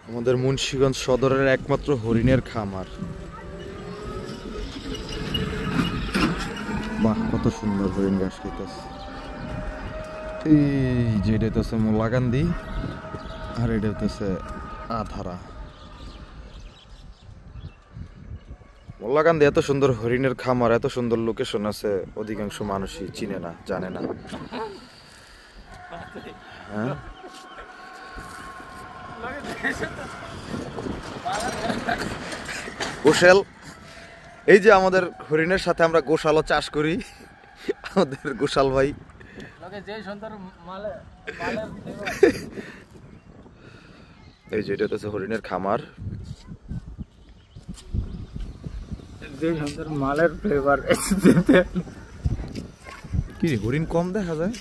আমাদের মুন্সিগঞ্জ সদরের একমাত্র হরিণের খামার। বাহ, কত সুন্দর হরিণ ঘাস খেতেছে। এই যে এটা হচ্ছে মোলাকান্দি আর এটা হচ্ছে আধারা। মোল্লাকান্দি এত সুন্দর হরিণের খামার, এত সুন্দর লোকেশন আছে, অধিকাংশ মানুষই চিনে না, জানে না। হ্যাঁ, গোশাল, এই যে আমাদের হরিণের সাথে আমরা গোশালও চাষ করি, আমাদের গোশাল ভাই। এই যে এটা হচ্ছে হরিণের খামার। মালের ফ্লেভার কি হরিণ কম দেখা যায়।